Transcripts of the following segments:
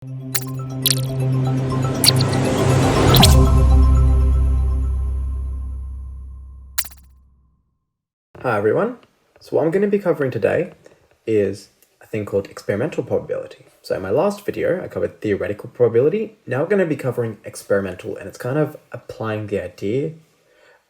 Hi everyone. So what I'm going to be covering today is a thing called experimental probability. So in my last video, I covered theoretical probability. Now we're going to be covering experimental, and it's kind of applying the idea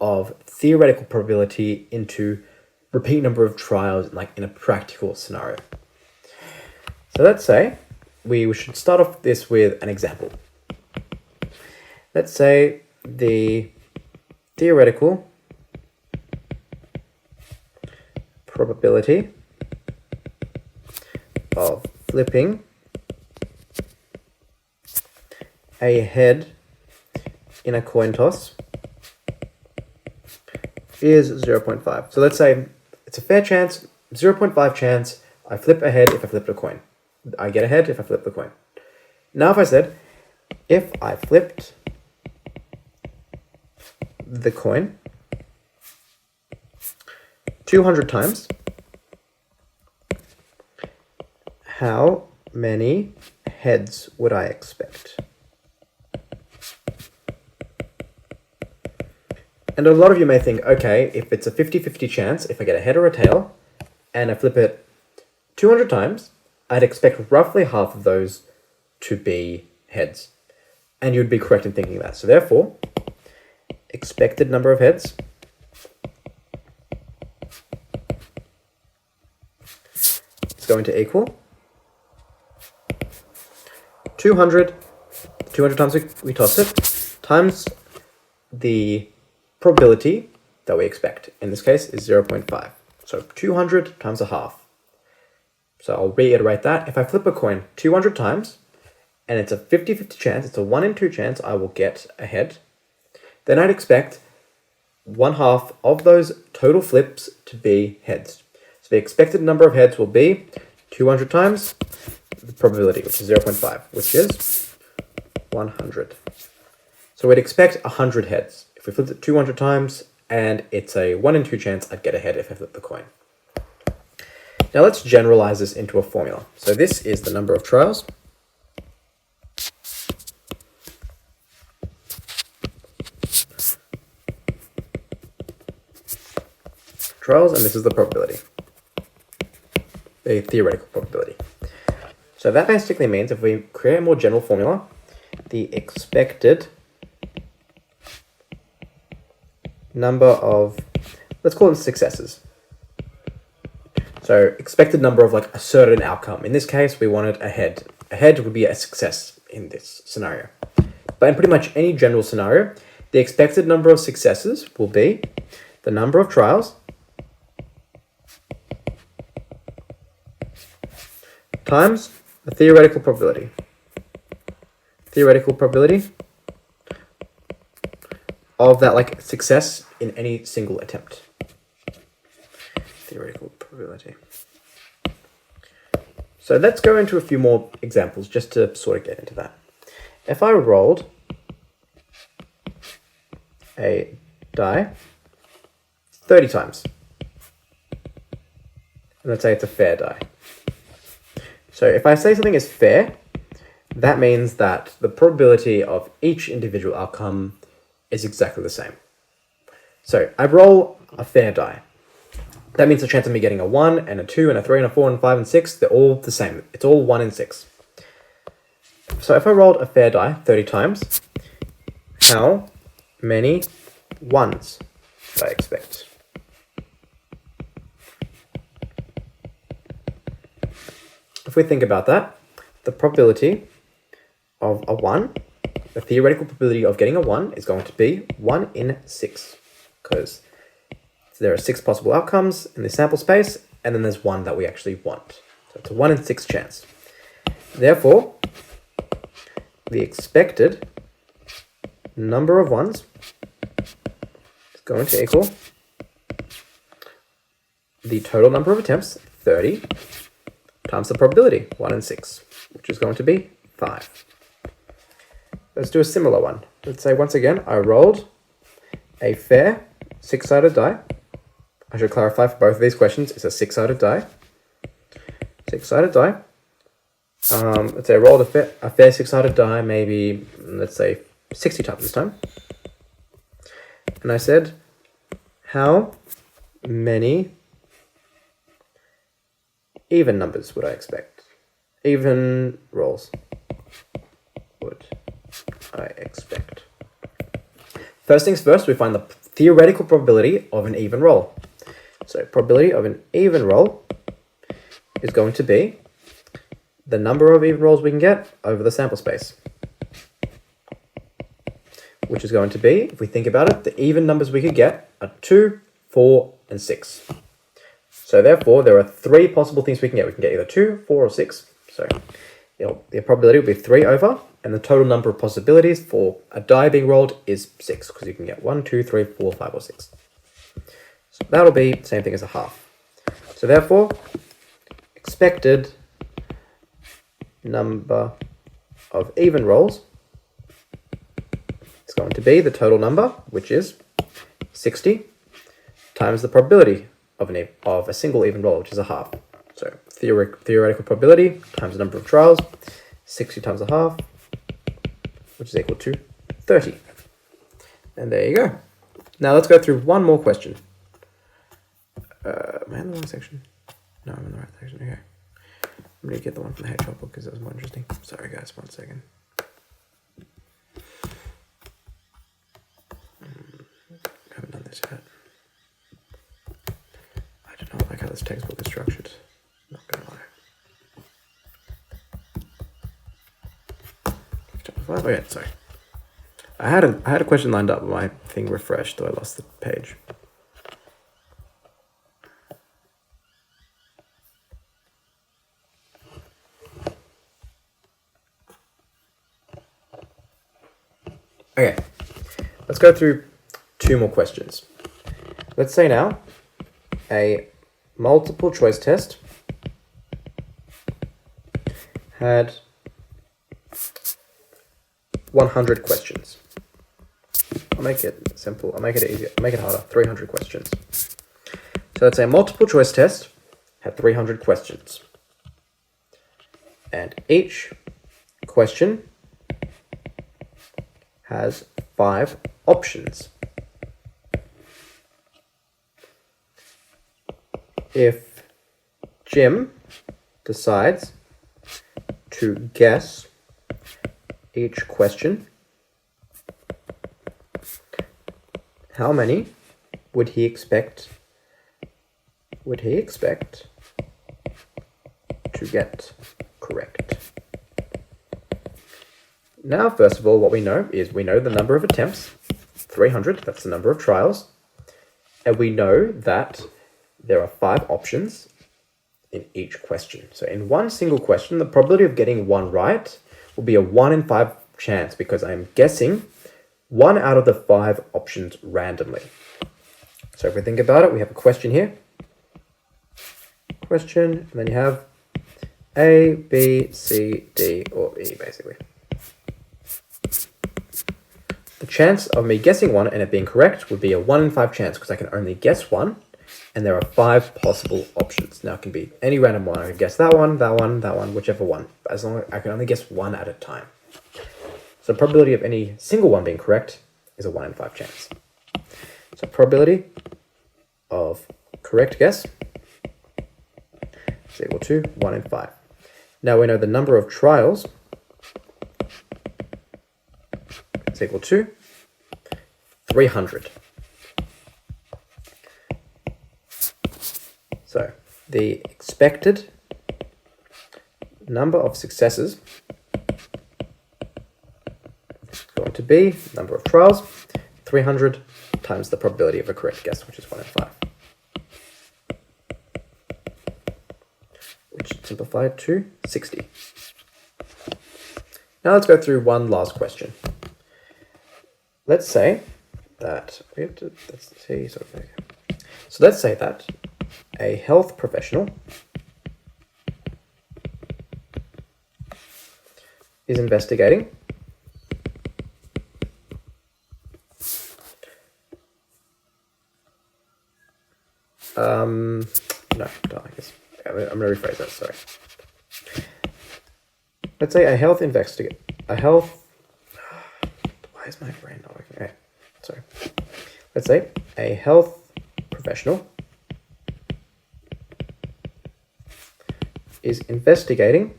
of theoretical probability into repeat number of trials, like in a practical scenario. So let's say we should start off this with an example. Let's say the theoretical probability of flipping a head in a coin toss is 0.5. So let's say it's a fair chance, 0.5 chance I flip a head if I flip a coin. I get a head if I flip the coin. Now if I said, if I flipped the coin 200 times, how many heads would I expect? And a lot of you may think, okay, if it's a 50-50 chance, if I get a head or a tail, and I flip it 200 times, I'd expect roughly half of those to be heads. And you'd be correct in thinking that. So therefore, expected number of heads is going to equal 200 times we toss it, times the probability that we expect. In this case is 0.5. So 200 times a half. So I'll reiterate that. If I flip a coin 200 times, and it's a 50-50 chance, it's a 1 in 2 chance I will get a head, then I'd expect 1/2 of those total flips to be heads. So the expected number of heads will be 200 times the probability, which is 0.5, which is 100. So we'd expect 100 heads. If we flip it 200 times and it's a 1 in 2 chance, I'd get a head if I flip the coin. Now let's generalize this into a formula. So this is the number of trials. And this is the probability, the theoretical probability. So that basically means if we create a more general formula, the expected number of, let's call them successes. So expected number of like a certain outcome. In this case, we wanted a head. A head would be a success in this scenario. But in pretty much any general scenario, the expected number of successes will be the number of trials times the theoretical probability. Theoretical probability of that like success in any single attempt. Theoretical probability. So let's go into a few more examples just to sort of get into that. If I rolled a die 30 times, and let's say it's a fair die. So if I say something is fair, that means that the probability of each individual outcome is exactly the same. So I roll a fair die. That means the chance of me getting a 1 and a 2 and a 3 and a 4 and a 5 and 6, they're all the same. It's all 1 in 6. So if I rolled a fair die 30 times, how many ones do I expect? If we think about that, the probability of a 1, the theoretical probability of getting a 1 is going to be 1 in 6, because there are 6 possible outcomes in the sample space, and then there's 1 that we actually want. So it's a 1 in 6 chance. Therefore, the expected number of ones is going to equal the total number of attempts, 30, times the probability, 1 in 6, which is going to be 5. Let's do a similar one. Let's say once again, I rolled a fair 6-sided die. I should clarify for both of these questions, it's a 6-sided die. 6-sided die. let's say I rolled a fair six-sided die, maybe, let's say, 60 times this time. And I said, how many even numbers would I expect? Even rolls would I expect? First things first, we find the theoretical probability of an even roll. So probability of an even roll is going to be the number of even rolls we can get over the sample space, which is going to be, if we think about it, the even numbers we could get are 2, 4, and 6. So therefore, there are 3 possible things we can get. We can get either 2, 4, or 6. So the probability will be 3 over, and the total number of possibilities for a die being rolled is 6, because you can get 1, 2, 3, 4, 5, or 6. So that'll be the same thing as a half. So therefore, expected number of even rolls is going to be the total number, which is 60, times the probability of a single even roll, which is a half. So theoretical probability times the number of trials, 60 times a half, which is equal to 30. And there you go. Now let's go through one more question. Am I in the wrong section? No, I'm in the right section. Okay. I'm going to get the one from the hedgehog book because it was more interesting. Sorry guys, 1 second. I haven't done this yet. I do not like how this textbook is structured. Not gonna lie. Chapter 5? Oh yeah, sorry. I had a question lined up, but my thing refreshed, so I lost the page. Okay, let's go through 2 more questions. Let's say now a multiple choice test had 100 questions. I'll make it simple. I'll make it easier. I'll make it harder. 300 questions. So let's say a multiple choice test had 300 questions. And each question has 5 options. If Jim decides to guess each question, how many would he expect to get correct? Now, first of all, what we know is we know the number of attempts, 300, that's the number of trials, and we know that there are 5 options in each question. So in one single question, the probability of getting 1 right will be a 1 in 5 chance because I'm guessing 1 out of the 5 options randomly. So if we think about it, we have a question here. Question, and then you have A, B, C, D, or E, basically. The chance of me guessing 1 and it being correct would be a 1 in 5 chance because I can only guess 1, and there are 5 possible options. Now it can be any random one. I can guess that one, whichever one, as long as I can only guess 1 at a time. So the probability of any single one being correct is a 1 in 5 chance. So probability of correct guess is equal to 1 in 5. Now we know the number of trials is equal to 300. So the expected number of successes is going to be number of trials, 300 times the probability of a correct guess, which is 1 in 5. Which is simplified to 60. Now let's go through one last question. Let's say that so let's say that a health professional is investigating no, I guess I'm going to rephrase that, sorry. let's say a health investigator, why is my brain not working? Okay, sorry. Let's say a health professional is investigating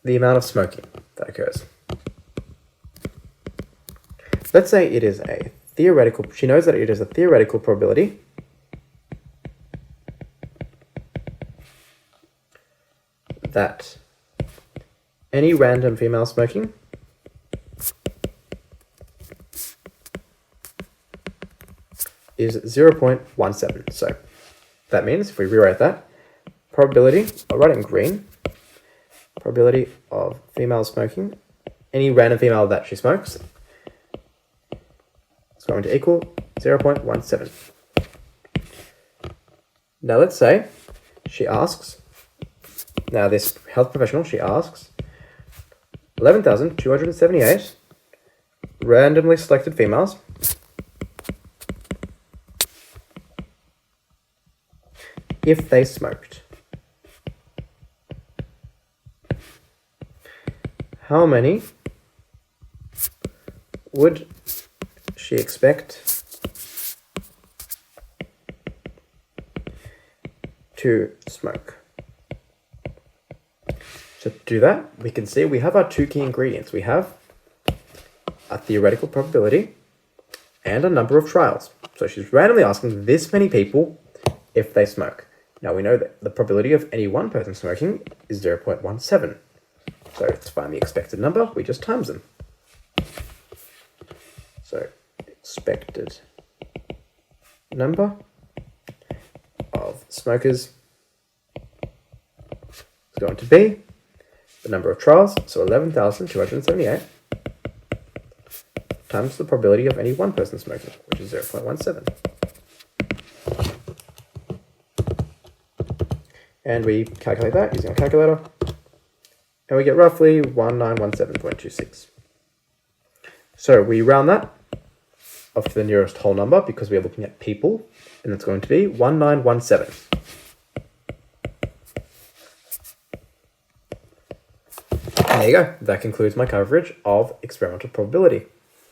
the amount of smoking that occurs. Let's say it is a theoretical, she knows that it is a theoretical probability that any random female smoking is 0.17. So that means if we rewrite that, probability, I'll write it in green, probability of female smoking, any random female that she smokes, is going to equal 0.17. Now let's say she asks, now this health professional, she asks 11,278 randomly selected females if they smoked, how many would she expect to smoke? So to do that, we can see we have our two key ingredients. We have a theoretical probability and a number of trials. So she's randomly asking this many people if they smoke. Now we know that the probability of any one person smoking is 0.17. So to find the expected number, we just times them. So expected number of smokers is going to be the number of trials, so 11,278 times the probability of any one person smoking, which is 0.17. And we calculate that using our calculator, and we get roughly 1917.26. So we round that off to the nearest whole number because we are looking at people, and it's going to be 1917. And there you go. That concludes my coverage of experimental probability.